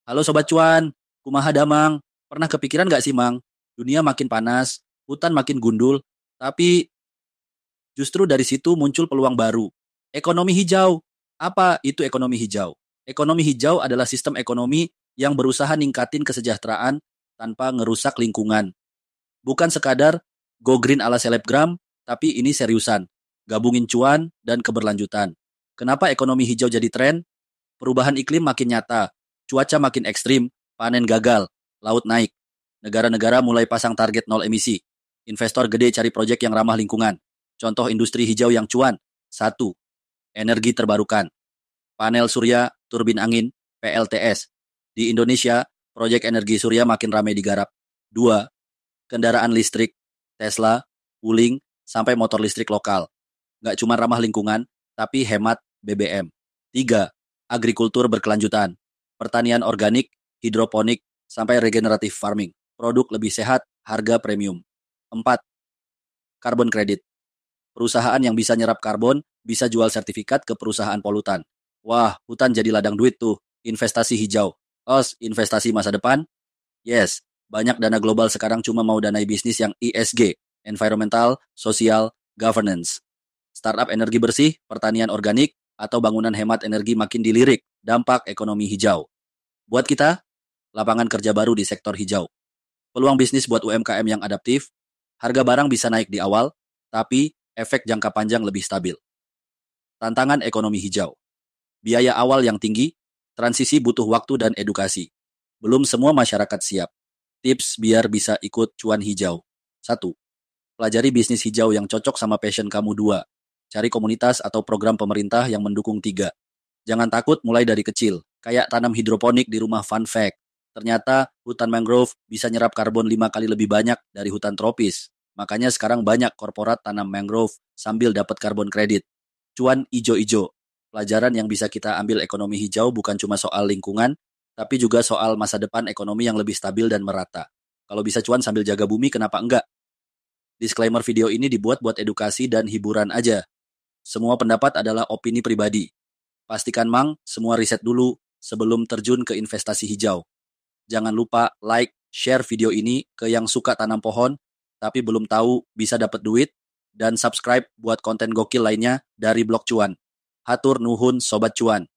Halo Sobat Cuan, kumaha damang? Pernah kepikiran gak sih Mang? Dunia makin panas, hutan makin gundul, tapi justru dari situ muncul peluang baru. Ekonomi hijau. Apa itu ekonomi hijau? Ekonomi hijau adalah sistem ekonomi yang berusaha ningkatin kesejahteraan tanpa ngerusak lingkungan. Bukan sekadar go green ala selebgram, tapi ini seriusan. Gabungin cuan dan keberlanjutan. Kenapa ekonomi hijau jadi tren? Perubahan iklim makin nyata, cuaca makin ekstrim, panen gagal, laut naik. Negara-negara mulai pasang target nol emisi. Investor gede cari proyek yang ramah lingkungan. Contoh industri hijau yang cuan. Satu, energi terbarukan. Panel surya, turbin angin, PLTS. Di Indonesia, proyek energi surya makin ramai digarap. Dua, kendaraan listrik, Tesla, Wuling, sampai motor listrik lokal. Nggak cuma ramah lingkungan, tapi hemat BBM. Tiga, agrikultur berkelanjutan. Pertanian organik, hidroponik, sampai regeneratif farming. Produk lebih sehat, harga premium. Empat, carbon credit. Perusahaan yang bisa nyerap karbon bisa jual sertifikat ke perusahaan polutan. Wah, hutan jadi ladang duit tuh. Investasi hijau. Investasi masa depan? Yes, banyak dana global sekarang cuma mau danai bisnis yang ESG, Environmental, Social, Governance. Startup energi bersih, pertanian organik, atau bangunan hemat energi makin dilirik, dampak ekonomi hijau. Buat kita, lapangan kerja baru di sektor hijau. Peluang bisnis buat UMKM yang adaptif, harga barang bisa naik di awal, tapi efek jangka panjang lebih stabil. Tantangan ekonomi hijau. Biaya awal yang tinggi, transisi butuh waktu dan edukasi. Belum semua masyarakat siap. Tips biar bisa ikut cuan hijau. Satu, pelajari bisnis hijau yang cocok sama passion kamu. Dua, cari komunitas atau program pemerintah yang mendukung. Tiga, jangan takut mulai dari kecil. Kayak tanam hidroponik di rumah. Fun fact, ternyata hutan mangrove bisa nyerap karbon 5 kali lebih banyak dari hutan tropis. Makanya sekarang banyak korporat tanam mangrove sambil dapat karbon kredit. Cuan ijo-ijo. Pelajaran yang bisa kita ambil ekonomi hijau bukan cuma soal lingkungan, tapi juga soal masa depan ekonomi yang lebih stabil dan merata. Kalau bisa cuan sambil jaga bumi, kenapa enggak? Disclaimer video ini dibuat buat edukasi dan hiburan aja. Semua pendapat adalah opini pribadi. Pastikan Mang, semua riset dulu sebelum terjun ke investasi hijau. Jangan lupa like, share video ini ke yang suka tanam pohon, tapi belum tahu bisa dapat duit, dan subscribe buat konten gokil lainnya dari Blog Cuan. Hatur nuhun Sobat Cuan.